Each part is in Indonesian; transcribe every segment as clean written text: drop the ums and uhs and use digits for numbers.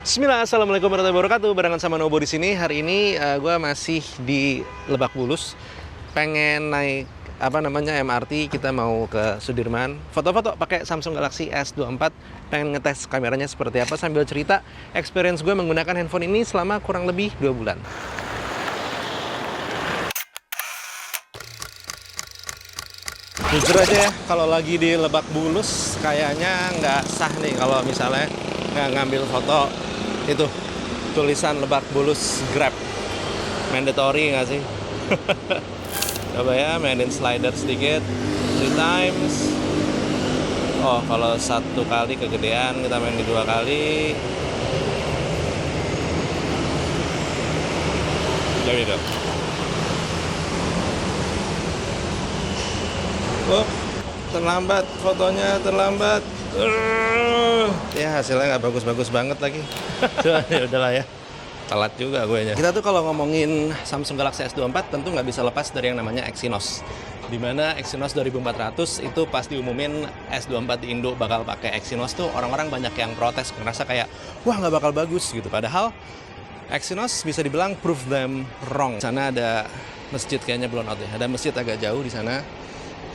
Bismillah, assalamualaikum warahmatullahi wabarakatuh. Barengan sama Nobo di sini. Hari ini gue masih di Lebak Bulus. Pengen naik MRT. Kita mau ke Sudirman. Foto-foto pakai Samsung Galaxy S24. Pengen ngetes kameranya seperti apa sambil cerita experience gue menggunakan handphone ini selama kurang lebih 2 bulan. Jujur aja ya, kalau lagi di Lebak Bulus kayaknya nggak sah nih kalau misalnya nggak ngambil foto itu tulisan Lebak Bulus Grab. Mandatory nggak sih? Coba ya, mainin slider sedikit 3 times. Oh, kalau 1 kali kegedean, kita main di 2 kali. There you go. Oh, terlambat, fotonya terlambat. Ya hasilnya nggak bagus-bagus banget lagi. Ya udahlah ya, telat juga gue nya. Kita tuh kalau ngomongin Samsung Galaxy S24 tentu nggak bisa lepas dari yang namanya Exynos. Dimana Exynos 2400 itu pas diumumin S24 di Indo bakal pakai Exynos tuh orang-orang banyak yang protes, ngerasa kayak wah nggak bakal bagus gitu. Padahal Exynos bisa dibilang prove them wrong. Di sana ada masjid kayaknya blown out ya. Ada masjid agak jauh di sana.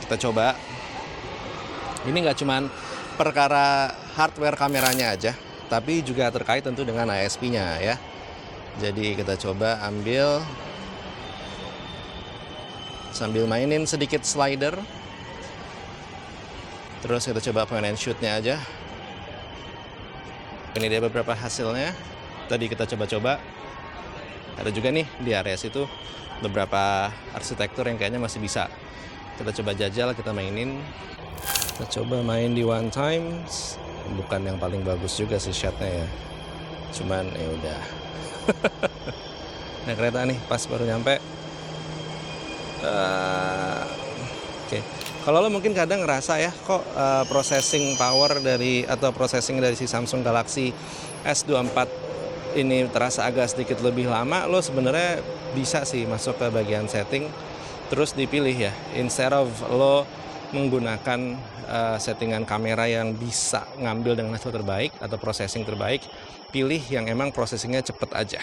Kita coba. Ini nggak cuman perkara hardware kameranya aja, tapi juga terkait tentu dengan ISP-nya ya. Jadi kita coba ambil sambil mainin sedikit slider. Terus kita coba point and shoot-nya aja. Ini dia beberapa hasilnya. Tadi kita coba-coba. Ada juga nih di area situ beberapa arsitektur yang kayaknya masih bisa. Kita coba jajal, kita mainin. Kita coba main di 1 times. Bukan yang paling bagus juga sih shotnya ya. Cuman ya udah. Nah kereta nih pas baru nyampe. Oke. Kalau lo mungkin kadang ngerasa ya kok processing power atau processing dari si Samsung Galaxy S24 ini terasa agak sedikit lebih lama, lo sebenarnya bisa sih masuk ke bagian setting terus dipilih ya, instead of lo menggunakan settingan kamera yang bisa ngambil dengan hasil terbaik atau processing terbaik, pilih yang emang processingnya cepet aja.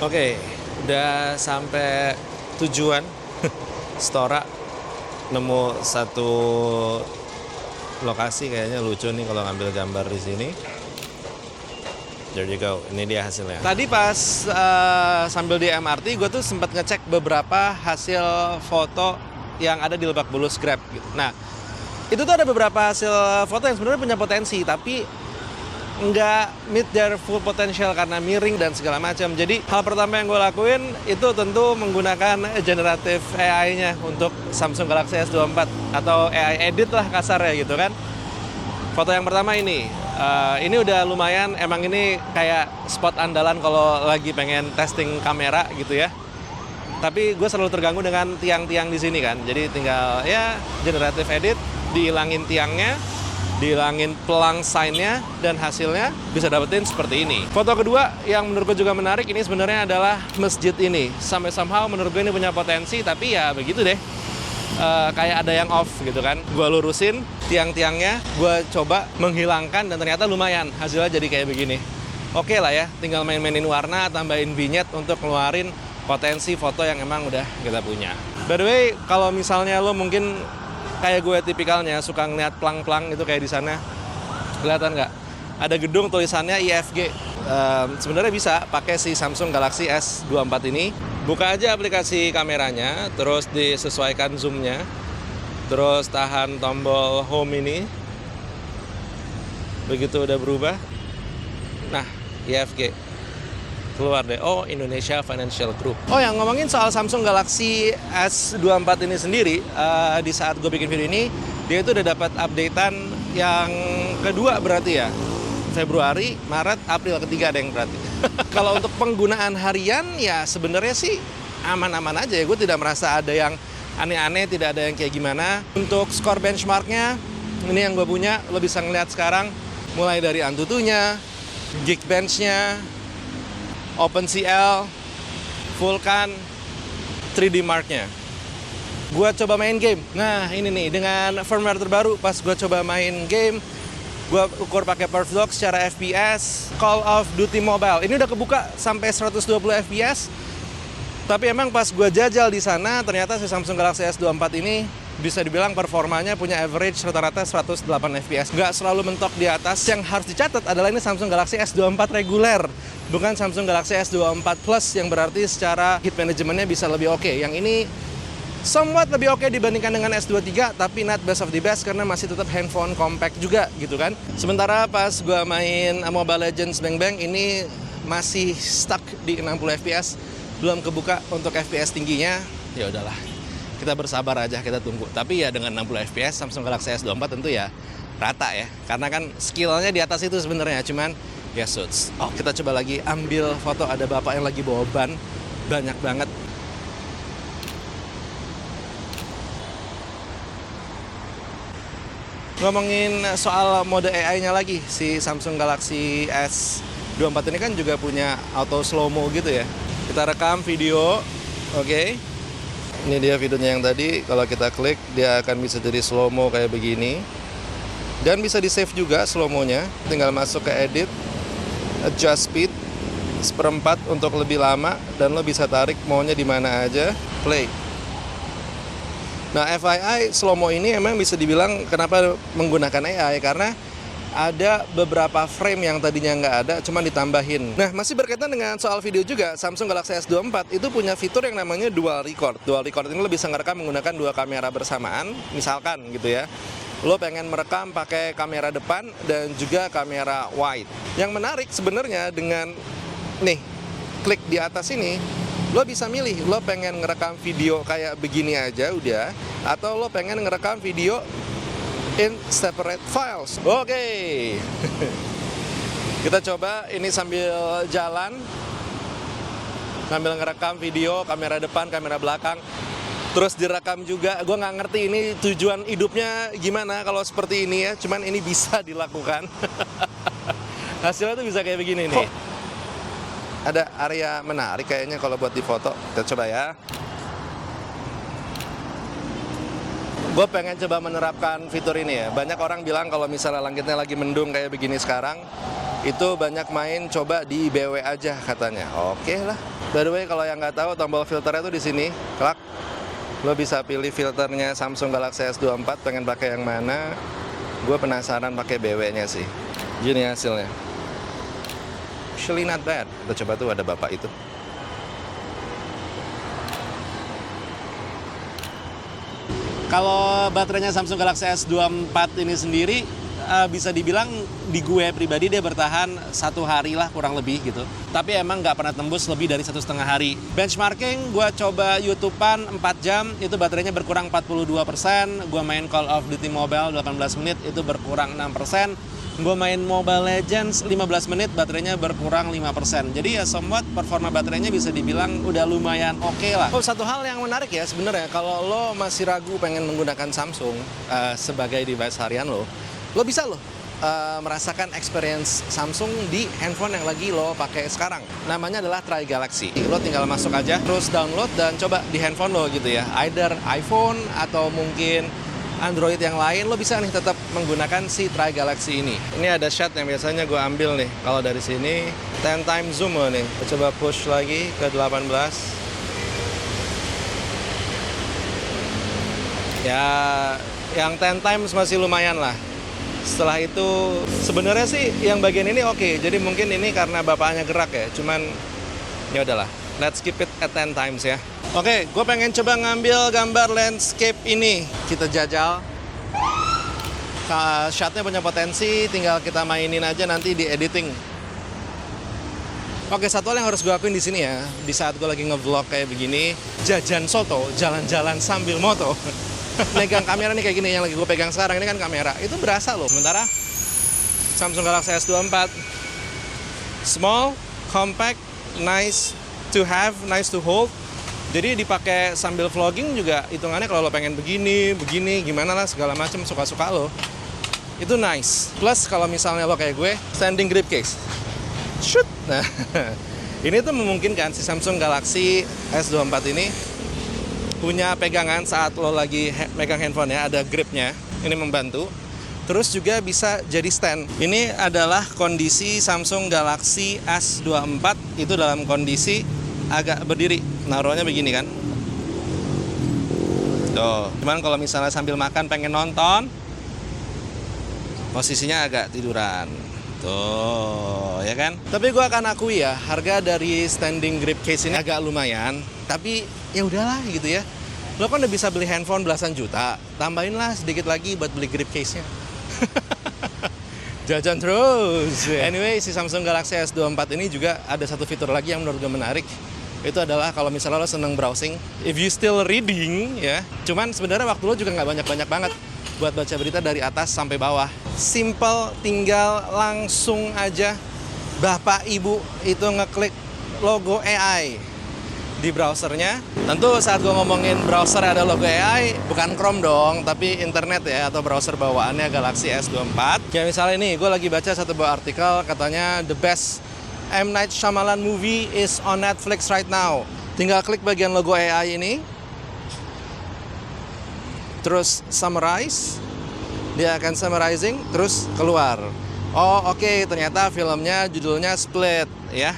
Oke, udah sampai tujuan. Stora, nemu satu lokasi kayaknya lucu nih kalau ngambil gambar di sini. There you go, ini dia hasilnya. Tadi pas sambil di MRT, gue tuh sempat ngecek beberapa hasil foto yang ada di Lebak Bulus Grab gitu. Nah, itu tuh ada beberapa hasil foto yang sebenarnya punya potensi, tapi nggak meet their full potential karena miring dan segala macam. Jadi hal pertama yang gue lakuin itu tentu menggunakan generative AI-nya untuk Samsung Galaxy S24 atau AI edit lah kasarnya gitu kan. Foto yang pertama ini udah lumayan, emang ini kayak spot andalan kalau lagi pengen testing kamera gitu ya. Tapi gue selalu terganggu dengan tiang-tiang di sini kan. Jadi tinggal ya generative edit, dihilangin tiangnya, dihilangin pelang sign-nya, dan hasilnya bisa dapetin seperti ini. Foto kedua yang menurut gue juga menarik ini sebenarnya adalah masjid ini. Sampai somehow menurut gue ini punya potensi, tapi ya begitu deh. Kayak ada yang off gitu kan. Gue lurusin tiang-tiangnya, gue coba menghilangkan dan ternyata lumayan. Hasilnya jadi kayak begini. Oke lah ya, tinggal main-mainin warna, tambahin vignette untuk ngeluarin potensi foto yang emang udah kita punya. By the way, kalau misalnya lo mungkin kayak gue tipikalnya suka ngeliat plang-plang itu kayak di sana, kelihatan nggak? Ada gedung tulisannya IFG. Sebenarnya bisa pakai si Samsung Galaxy S24 ini. Buka aja aplikasi kameranya, terus disesuaikan zoomnya, terus tahan tombol home ini. Begitu udah berubah, nah IFG keluar deh. Oh, Indonesia Financial Group. Oh, yang ngomongin soal Samsung Galaxy S24 ini sendiri, di saat gue bikin video ini, dia itu udah dapat updatean yang kedua berarti ya. Februari, Maret, April, ketiga ada yang berarti. Kalau untuk penggunaan harian ya sebenarnya sih aman-aman aja ya. Gue tidak merasa ada yang aneh-aneh, tidak ada yang kayak gimana. Untuk skor benchmarknya, ini yang gue punya, lo bisa ngeliat sekarang mulai dari Antutunya, Geekbench-nya, OpenCL, Vulkan, 3D Mark-nya. Gue coba main game. Nah ini nih dengan firmware terbaru, pas gue coba main game Gue ukur pakai Perfdox secara FPS, Call of Duty Mobile. Ini udah kebuka sampai 120 FPS. Tapi emang pas gue jajal di sana, ternyata si Samsung Galaxy S24 ini bisa dibilang performanya punya average rata-rata 108 FPS. Nggak selalu mentok di atas. Yang harus dicatat adalah ini Samsung Galaxy S24 reguler, bukan Samsung Galaxy S24 Plus yang berarti secara heat managementnya bisa lebih oke. Yang ini somewhat lebih oke dibandingkan dengan S23, tapi not best of the best karena masih tetap handphone compact juga gitu kan. Sementara pas gue main Mobile Legends Bang Bang ini masih stuck di 60 FPS, belum kebuka untuk FPS tingginya. Ya udahlah, kita bersabar aja, kita tunggu. Tapi ya dengan 60 FPS Samsung Galaxy S24 tentu ya rata ya, karena kan skillnya di atas itu sebenarnya, cuman ya suits. Oh, kita coba lagi ambil foto, ada bapak yang lagi bawa ban banyak banget. Ngomongin soal mode AI-nya lagi, si Samsung Galaxy S24 ini kan juga punya auto slow-mo gitu ya. Kita rekam video, oke. Ini dia videonya yang tadi, kalau kita klik dia akan bisa jadi slow-mo kayak begini. Dan bisa di-save juga slow-mo-nya, tinggal masuk ke edit, adjust speed, 1/4 untuk lebih lama, dan lo bisa tarik maunya di mana aja, play. Nah, FYI slow-mo ini emang bisa dibilang kenapa menggunakan AI, karena ada beberapa frame yang tadinya nggak ada, cuma ditambahin. Nah, masih berkaitan dengan soal video juga, Samsung Galaxy S24 itu punya fitur yang namanya dual record. Dual record ini lo bisa ngerekam menggunakan dua kamera bersamaan, misalkan gitu ya. Lo pengen merekam pakai kamera depan dan juga kamera wide. Yang menarik sebenarnya dengan nih, klik di atas ini, lo bisa milih, lo pengen ngerekam video kayak begini aja udah, atau lo pengen ngerekam video in separate files. Oke. Kita coba ini sambil jalan, sambil ngerekam video, kamera depan, kamera belakang, terus direkam juga. Gue nggak ngerti ini tujuan hidupnya gimana kalau seperti ini ya, cuman ini bisa dilakukan. Hasilnya tuh bisa kayak begini nih. Ada area menarik kayaknya kalau buat difoto. Kita coba ya. Gue pengen coba menerapkan fitur ini ya. Banyak orang bilang kalau misalnya langitnya lagi mendung kayak begini sekarang, itu banyak main coba di BW aja katanya. Oke lah. By the way, kalau yang nggak tahu, tombol filternya tuh di sini. Klak. Lo bisa pilih filternya Samsung Galaxy S24, pengen pakai yang mana. Gue penasaran pakai BW-nya sih. Gini hasilnya. Actually not bad. Kita coba tuh, ada bapak itu. Kalau baterainya Samsung Galaxy S24 ini sendiri bisa dibilang di gue pribadi dia bertahan 1 hari lah kurang lebih gitu. Tapi emang nggak pernah tembus lebih dari 1,5 hari. Benchmarking gue coba YouTubean 4 jam, itu baterainya berkurang 42%. Gue main Call of Duty Mobile 18 menit, itu berkurang 6%. Gue main Mobile Legends 15 menit, baterainya berkurang 5%. Jadi ya somewhat performa baterainya bisa dibilang udah lumayan oke lah. Oh, satu hal yang menarik ya sebenarnya, kalau lo masih ragu pengen menggunakan Samsung sebagai device harian lo bisa merasakan experience Samsung di handphone yang lagi lo pakai sekarang. Namanya adalah Try Galaxy. Lo tinggal masuk aja, terus download dan coba di handphone lo gitu ya. Either iPhone atau mungkin Android yang lain, lo bisa nih tetap menggunakan si Try Galaxy ini. Ini ada shot yang biasanya gue ambil nih. Kalau dari sini 10 times zoom nih. Kita coba push lagi ke 18. Ya, yang 10 times masih lumayan lah. Setelah itu sebenarnya sih yang bagian ini oke. Jadi mungkin ini karena bapaknya gerak ya. Cuman ya udahlah. Let's keep it at 10 times ya. Oke, gue pengen coba ngambil gambar landscape ini. Kita jajal. Shotnya punya potensi, tinggal kita mainin aja nanti di editing. Oke, satu hal yang harus gue lakuin di sini ya, di saat gue lagi nge-vlog kayak begini, jajan soto, jalan-jalan sambil moto. Megang kamera nih kayak gini, yang lagi gue pegang sekarang ini kan kamera. Itu berasa loh. Sementara Samsung Galaxy S24 small, compact, nice to have, nice to hold. Jadi dipakai sambil vlogging juga hitungannya kalau lo pengen begini, gimana lah segala macam suka-suka lo. Itu nice. Plus kalau misalnya lo kayak gue, standing grip case. Shoot. Nah, ini tuh memungkinkan si Samsung Galaxy S24 ini punya pegangan saat lo lagi megang handphone ya, ada gripnya. Ini membantu. Terus juga bisa jadi stand. Ini adalah kondisi Samsung Galaxy S24 itu dalam kondisi agak berdiri. Naruhnya begini kan. Tuh, cuman kalau misalnya sambil makan pengen nonton, posisinya agak tiduran. Tuh, ya kan? Tapi gue akan akui ya, harga dari standing grip case ini agak lumayan. Tapi ya udahlah gitu ya. Lo kan udah bisa beli handphone belasan juta, tambahinlah sedikit lagi buat beli grip case-nya. Jajan terus. Anyway, si Samsung Galaxy S24 ini juga ada satu fitur lagi yang menurut gue menarik. Itu adalah kalau misalnya lo seneng browsing, if you still reading ya, cuman sebenarnya waktu lo juga nggak banyak-banyak banget buat baca berita dari atas sampai bawah. Simple, tinggal langsung aja Bapak Ibu itu ngeklik logo AI di browsernya. Tentu saat gue ngomongin browser ada logo AI, bukan Chrome dong, tapi internet ya, atau browser bawaannya Galaxy S24. Kayak misalnya ini, gue lagi baca satu buah artikel, katanya the best M. Night Shyamalan movie is on Netflix right now. Tinggal klik bagian logo AI ini, terus summarize, dia akan summarizing, terus keluar. Oh oke, ternyata filmnya judulnya Split ya.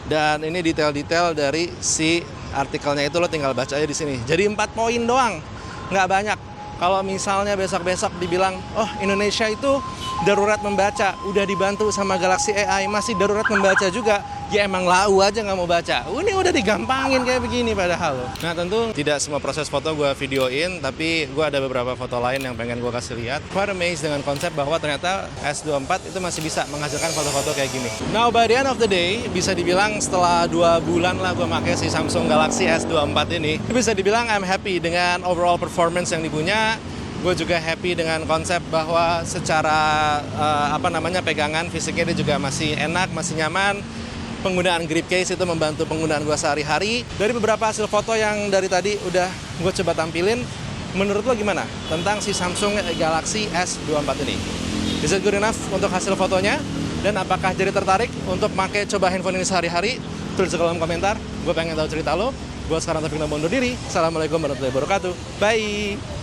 Dan ini detail-detail dari si artikelnya itu lo tinggal baca aja di sini. Jadi 4 poin doang, nggak banyak. Kalau misalnya besok-besok dibilang, oh Indonesia itu darurat membaca, udah dibantu sama Galaxy AI, masih darurat membaca juga, ya emang lau aja nggak mau baca. Ini udah digampangin kayak begini padahal loh. Nah tentu tidak semua proses foto gue videoin, tapi gue ada beberapa foto lain yang pengen gue kasih lihat. Quite amazed dengan konsep bahwa ternyata S24 itu masih bisa menghasilkan foto-foto kayak gini. Now by the end of the day, bisa dibilang setelah 2 bulan lah gue pakai si Samsung Galaxy S24 ini, bisa dibilang I'm happy dengan overall performance yang dipunya. Gue juga happy dengan konsep bahwa secara pegangan fisiknya dia juga masih enak, masih nyaman. Penggunaan grip case itu membantu penggunaan gue sehari-hari. Dari beberapa hasil foto yang dari tadi udah gue coba tampilin, menurut lo gimana tentang si Samsung Galaxy S24 ini? Is it good enough untuk hasil fotonya? Dan apakah jadi tertarik untuk pakai coba handphone ini sehari-hari? Tulis di kolom komentar. Gue pengen tahu cerita lo. Gue sekarang Taufik undur diri. Assalamualaikum warahmatullahi wabarakatuh. Bye!